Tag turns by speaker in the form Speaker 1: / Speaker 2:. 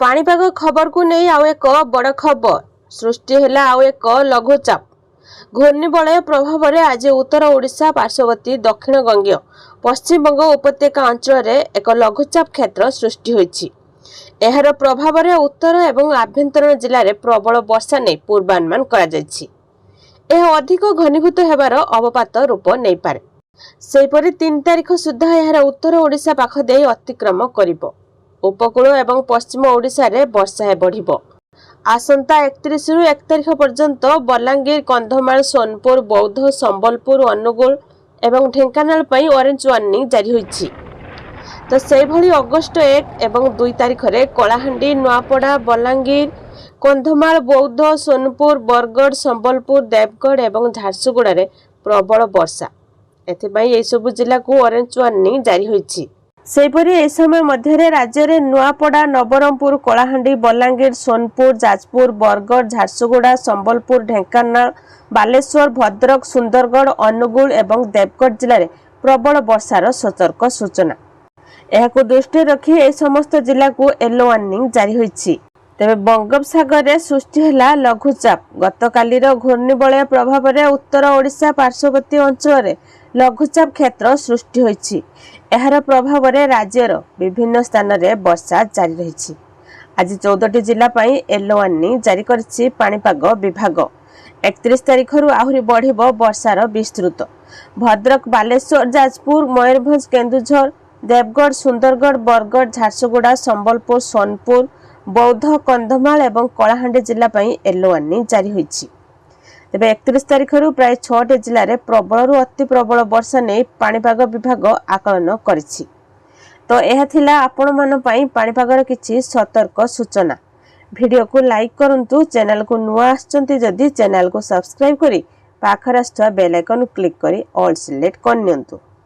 Speaker 1: पाणीपाग खबर को नहीं आउ एक बड़ खबर सृष्टि है आउ एक लघुचाप। घूर्णिबलय प्रभाव में आज उत्तर ओडिशा पार्श्ववर्ती दक्षिण गंगीय पश्चिमबंग उपत्यका अंचल एक लघुचाप क्षेत्र सृष्टि होइछि। एहार प्रभाव में उत्तर एवं आभ्यंतरण जिले में प्रबल वर्षा नहीं पूर्वानुमान करा जायछि। यह अधिक घनीभूत होबार अवपात रूप नहीं पारे। सेहीपरि 3 तारिख सुधा एहार उत्तर ओडिशा पाख दे अतिक्रम करिबो। उपकूल एवं पश्चिम ओडिशा रे वर्षा बढ़िबो। आसंता 31 रु 1 तारिख पर्यंत बलांगीर, कंधमाल, सोनपुर, बौद्ध, संबलपुर, अनुगुल एवं ढेंकानाल पई ऑरेंज वार्निंग जारी होइछि। तो सेही भली अगस्त 1 एवं 2 तारिख रे कलाहांडी, नुआपड़ा, बलांगीर, कंधमाल, बौद्ध, सोनपुर, बरगढ़, संबलपुर, देवगढ़ एवं झारसुगुड़ा रे प्रबल वर्षा। एथिबाई ए सब जिला को ऑरेंज वार्निंग जारी होइछि। सेहीपरि ए समय मध्य राज्य में नुआपड़ा, नवरंगपुर, कलाहांडी, बलांगीर, सोनपुर, जाजपुर, बरगढ़, झारसुगुड़ा, संबलपुर, ढेंकानाल, बालेश्वर, भद्रक, सुंदरगढ़, अनुगुल एवं देवगढ़ जिले में प्रबल वर्षार सतर्क सूचना। यह दृष्टि रखी ए समस्त जिला को येलो वार्निंग जारी होइछि। तेबे बंगोपसागर में सृष्टि है लघुचाप। गतकालीर घूर्णिबलय प्रभाव में उत्तर ओडिशा पार्श्ववर्ती अंचल में लघुचाप क्षेत्र सृष्टि होइछि। एहार प्रभाव में राज्यर विभिन्न स्थान में वर्षा जारी रही। आज 14टी जिला पई येलो वार्निंग जारी करिछि पाणीपाग विभाग। 31 तारिख रु आहुरी बढ़िबो वर्षार विस्तृत। भद्रक, बालेश्वर, जाजपुर, मयूरभंज, केन्दुझर, देवगढ़, सुंदरगढ़, बरगढ़, झारसुगुड़ा, संबलपुर, सोनपुर, बौद्ध, कंधमाल एवं कलाहांडी जिला पई येलो वार्निंग जारी होइछि। तेबे 31 तारिख रु प्राय 6टी जिले में प्रबल रु अति प्रबल वर्षा नहीं पाणीपाग विभाग आकलन करिछि। तो यह थिला आपण मन पई पाणीपागर किछि सतर्क सूचना। वीडियो को लाइक करंतु, चैनल को नुआ आछंती जदि चैनल को सब्सक्राइब करी पाखर आस्थुवा बेल आइकन क्लिक करी ऑल सिलेक्ट करनियंतु।